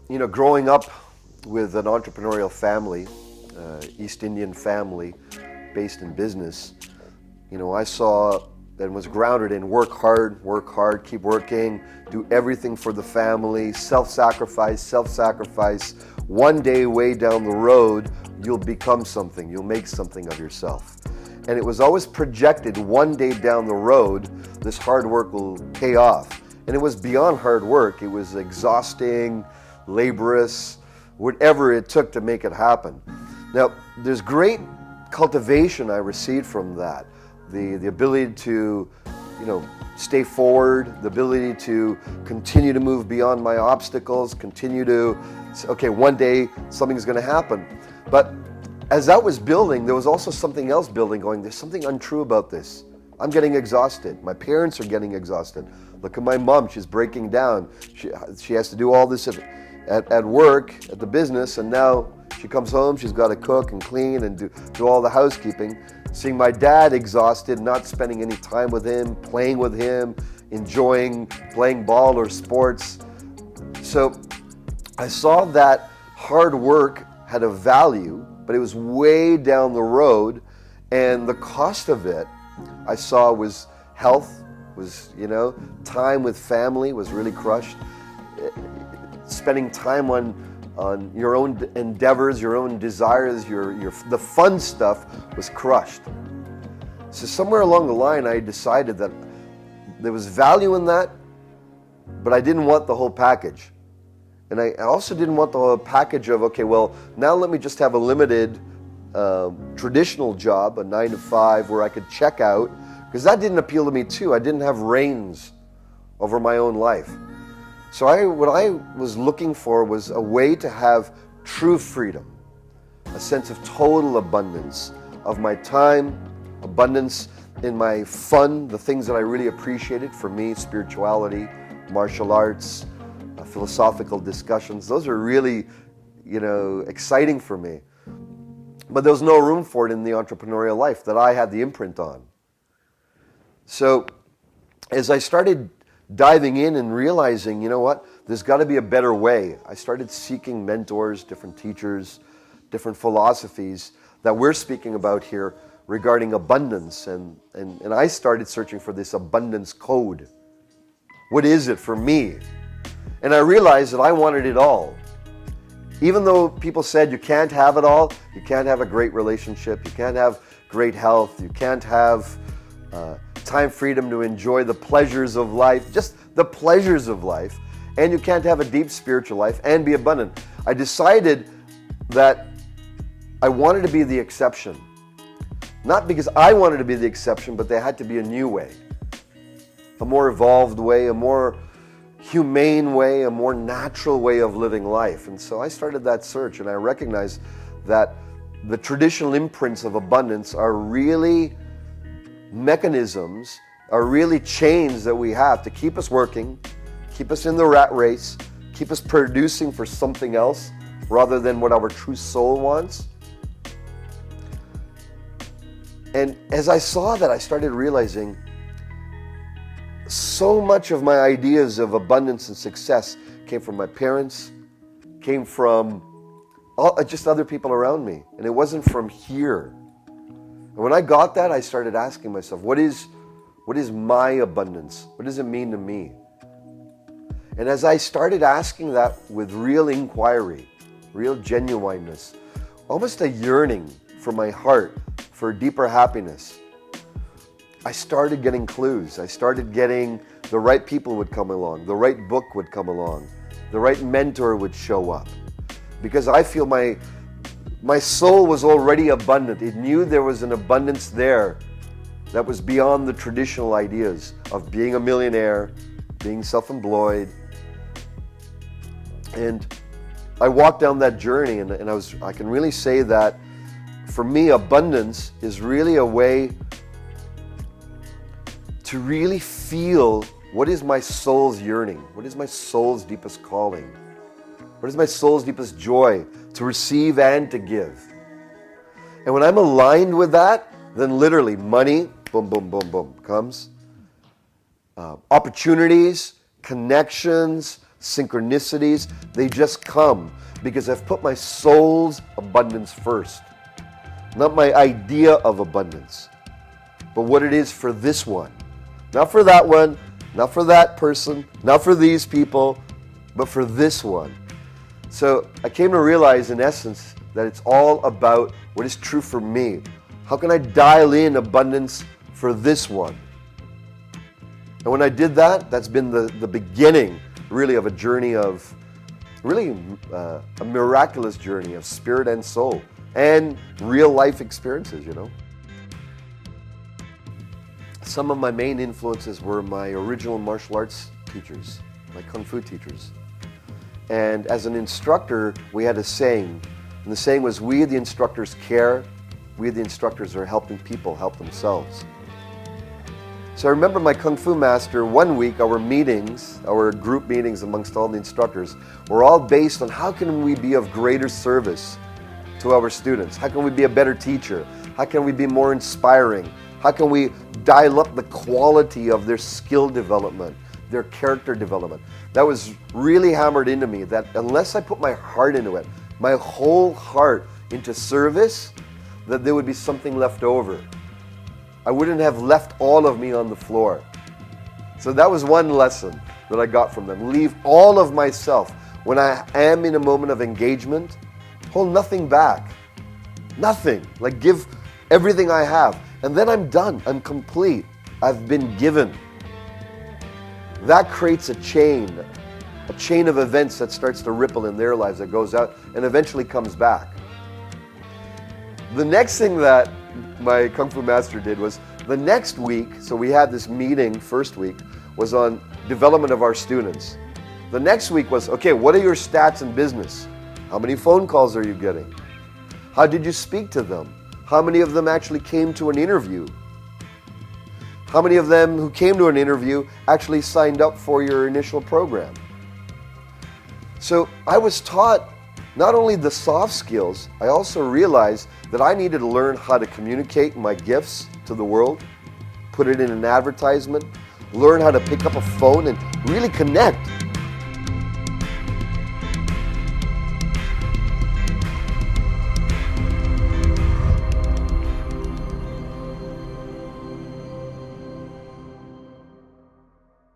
growing up with an entrepreneurial family, East Indian family based in business, I saw and was grounded in work hard, keep working, do everything for the family, self-sacrifice. One day way down the road, you'll become something, you'll make something of yourself. And it was always projected one day down the road, this hard work will pay off. And it was beyond hard work, it was exhausting, laborious, whatever it took to make it happen. Now, there's great cultivation I received from that. The ability to, stay forward, the ability to continue to move beyond my obstacles, continue to, okay, one day something's going to happen. But as that was building, there was also something else building, going, there's something untrue about this. I'm getting exhausted. My parents are getting exhausted. Look at my mom, she's breaking down. She has to do all this at work, at the business, and now she comes home, she's got to cook and clean and do all the housekeeping. Seeing my dad exhausted, not spending any time with him, playing with him, enjoying playing ball or sports. So I saw that hard work had a value, but it was way down the road, and the cost of it I saw was health, was, time with family was really crushed. Spending time on your own endeavors, your own desires, the fun stuff was crushed. So somewhere along the line, I decided that there was value in that, but I didn't want the whole package. And I also didn't want the whole package of, okay, well, now let me just have a limited traditional job, a 9-to-5, where I could check out, because that didn't appeal to me too. I didn't have reins over my own life. So what I was looking for was a way to have true freedom, a sense of total abundance of my time, abundance in my fun, the things that I really appreciated. For me, spirituality, martial arts, philosophical discussions, those are really, exciting for me. But there was no room for it in the entrepreneurial life that I had the imprint on. So as I started diving in and realizing, there's got to be a better way, I started seeking mentors, different teachers, different philosophies that we're speaking about here regarding abundance. And I started searching for this abundance code. What is it for me? And I realized that I wanted it all. Even though people said you can't have it all, you can't have a great relationship, you can't have great health, you can't have time freedom to enjoy the pleasures of life, just the pleasures of life, and you can't have a deep spiritual life and be abundant. I decided that I wanted to be the exception. Not because I wanted to be the exception, but there had to be a new way, a more evolved way, a more humane way, a more natural way of living life. And so I started that search, and I recognized that the traditional imprints of abundance are really mechanisms, are really chains that we have to keep us working, keep us in the rat race, keep us producing for something else rather than what our true soul wants. And as I saw that, I started realizing so much of my ideas of abundance and success came from my parents, came from just other people around me, and it wasn't from here. And when I got that, I started asking myself, what is my abundance? What does it mean to me? And as I started asking that with real inquiry, real genuineness, almost a yearning from my heart for deeper happiness, I started getting clues. I started getting the right people would come along, the right book would come along, the right mentor would show up. Because I feel my soul was already abundant. It knew there was an abundance there that was beyond the traditional ideas of being a millionaire, being self-employed. And I walked down that journey, and I can really say that for me, abundance is really a way to really feel what is my soul's yearning, what is my soul's deepest calling, what is my soul's deepest joy, to receive and to give. And when I'm aligned with that, then literally money, boom, boom, boom, boom, comes. Opportunities, connections, synchronicities, they just come because I've put my soul's abundance first. Not my idea of abundance, but what it is for this one. Not for that one, not for that person, not for these people, but for this one. So I came to realize, in essence, that it's all about what is true for me. How can I dial in abundance for this one? And when I did that, that's been the beginning, really, of a journey of, really a miraculous journey of spirit and soul and real life experiences, you know. Some of my main influences were my original martial arts teachers, my Kung Fu teachers. And as an instructor, we had a saying, and the saying was, we the instructors care, we the instructors are helping people help themselves. So I remember my Kung Fu master, one week our meetings, our group meetings amongst all the instructors, were all based on how can we be of greater service to our students? How can we be a better teacher? How can we be more inspiring? How can we dial up the quality of their skill development, their character development? That was really hammered into me, that unless I put my heart into it, my whole heart into service, that there would be something left over. I wouldn't have left all of me on the floor. So that was one lesson that I got from them. Leave all of myself. When I am in a moment of engagement, hold nothing back. Nothing. Like, give everything I have. And then I'm done. I'm complete. I've been given. That creates a chain of events that starts to ripple in their lives, that goes out and eventually comes back. The next thing that my Kung Fu master did was, the next week, so we had this meeting first week, was on development of our students. The next week was, okay, what are your stats in business? How many phone calls are you getting? How did you speak to them? How many of them actually came to an interview? How many of them who came to an interview actually signed up for your initial program? So I was taught not only the soft skills, I also realized that I needed to learn how to communicate my gifts to the world, put it in an advertisement, learn how to pick up a phone and really connect